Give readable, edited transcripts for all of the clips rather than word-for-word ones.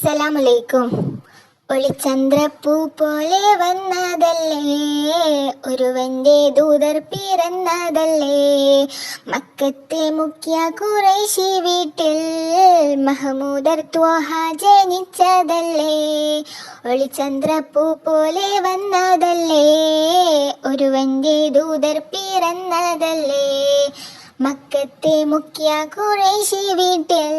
അസ്സലാമലൈക്കും. ഒളിച്ചന്ദ്രപ്പൂ പോലെ വന്നതല്ലേ, ഒരുവന്റെ ദൂതർ പിറന്നതല്ലേ, മക്കത്തെ മുഖ്യ ഖുറൈശി വീട്ടിൽ മഹമൂദർ ത്വാഹ ജനിച്ചതല്ലേ. ഒളിച്ചന്ദ്രപ്പൂ പോലെ വന്നതല്ലേ, ഒരുവന്റെ ദൂതർ പിറന്നതല്ലേ, മക്കത്തെ മുഖ്യ ഖുറൈശി വീട്ടിൽ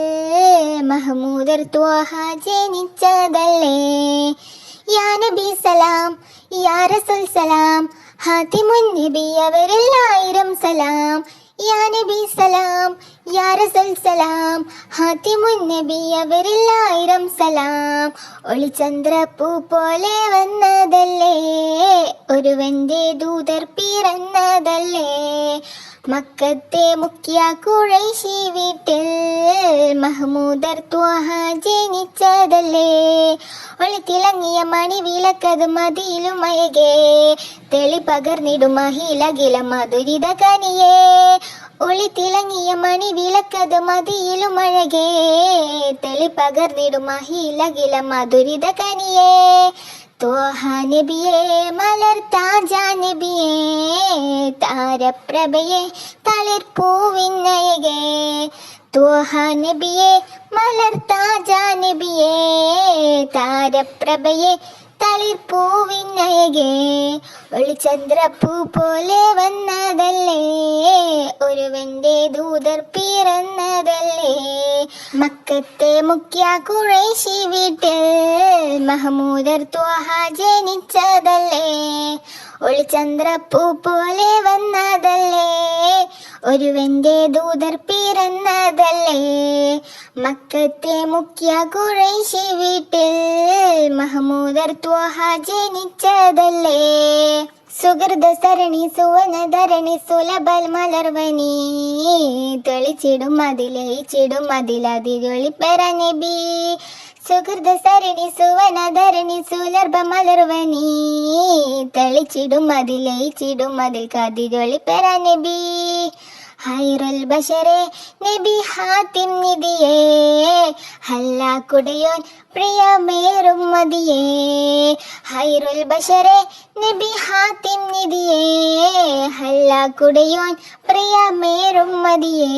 മഹമൂദർ ത്വാഹ ജനിച്ചതല്ലേ. യാ നബി സലാം, യാ റസൂൽ സലാം, ഹാത്തിമുൻ നബി അവരിൽ 1000 സലാം. യാ നബി സലാം, യാ റസൂൽ സലാം, ഹാത്തിമുൻ നബി അവരിൽ 1000 സലാം. ഒളിച്ചന്ദ്രപ്പൂ പോലെ വന്നതല്ലേ, ഒരുവന്റെ ദൂതർ പിറന്നതല്ലേ, മക്കത്തെ മുഖ്യ ഖുറൈശി വീട്ടിൽ മഹമൂദർ ത്വാഹ ജനിച്ചതല്ലേ. ഒളിത്തിളങ്ങിയ മണി വിളക്കത് മതിയിലും അയകേ, തെളി പകർന്നിടും മഹിളകില മധുരിത കനിയേ. ഒളിത്തിളങ്ങിയ മണി വിളക്കത് മതിയിലും അഴകേ, തെളി പകർന്നിടും മഹിളകില മധുരിത കനിയേ. ത്വാഹ നബിയേ മലർ താജ നബിയേ, താരപ്രഭയെ തളിർപ്പൂവിനയകേ. ത്വാഹ നബിയേ മലർ താജ നബിയേ, താരപ്രഭയെ തളിർപ്പൂവിനയകേ. ഒളിച്ചന്ദ്രപ്പൂ പോലെ വന്നതല്ലേ, ഒരുവന്റെ ദൂതർ പിറന്നതല്ലേ, മക്കത്തെ മുഖ്യ ഖുറൈശി വീട്ടിൽ മഹമൂദർ ത്വാഹ ജനിച്ചതല്ലേ. ഒളിച്ചന്ദ്രപ്പൂ പോലെ വന്നതല്ലേ, ഒരുവന്റെ ദൂതർ പിറന്നതല്ലേ, മക്കത്തെ മുഖ്യ ഖുറൈശി വീട്ടിൽ മഹമൂദർ ത്വാഹ ജനിച്ചതല്ലേ. സുഹൃദ സരണി സുവനധരണി സുലഭൽ മലർവനി, തെളിച്ചിടും അതിലയിച്ചിടും അതിലതിരൊളിപ്പെറ നബി. സുഹൃദ സരണി സുവനധരണി സുലർഭ മലർവനി, തെളിച്ചിടും അതിലയിച്ചിടും അതിൽ കതിരൊളിപ്പെറ നബി. ഹൈറുൽ ബശരെ നബി ഹാത്തിം നിധിയേ, ഹല്ലാക്കുടയോൻ പ്രിയമേറും മതിയേ. ഹൈറുൽ ബശരെ നബി ഹാത്തിം നിധിയേ, ഹല്ലാക്കുടയോൻ പ്രിയമേറും മതിയേ.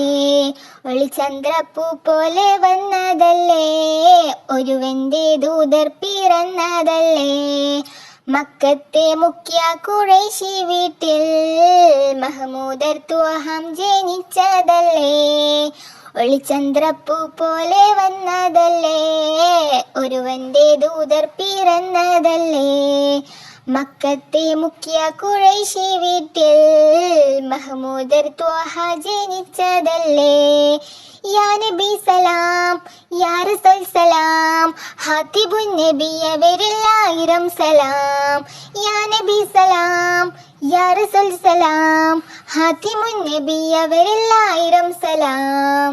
ഒളിച്ചന്ദ്രപ്പൂ പോലെ വന്നതല്ലേ, ഒരുവന്റെ ദൂതർ പിറന്നതല്ലേ, മക്കത്തെ മുഖ്യ ഖുറൈശി വീട്ടിൽ മഹമൂദർ ത്വാഹ ജനിച്ചതല്ലേ. ഒളിച്ചന്ദ്രപ്പൂ പോലെ വന്നതല്ലേ, ഒരുവന്റെ ദൂതർ പിറന്നതല്ലേ, മക്കത്തെ മുഖ്യ ഖുറൈശി വീട്ടിൽ മഹമൂദർ ത്വാഹ ജനിച്ചതല്ലേ. യാ നബി സലാം, യാ റസൂൽ സലാം, ഹാത്തിമുൻ നബി അവരിൽ 1000 സലാം. യാ നബി സലാം, യാ റസൂൽ സലാം, ഹാത്തിമുൻ നബി അവരിൽ 1000 സലാം.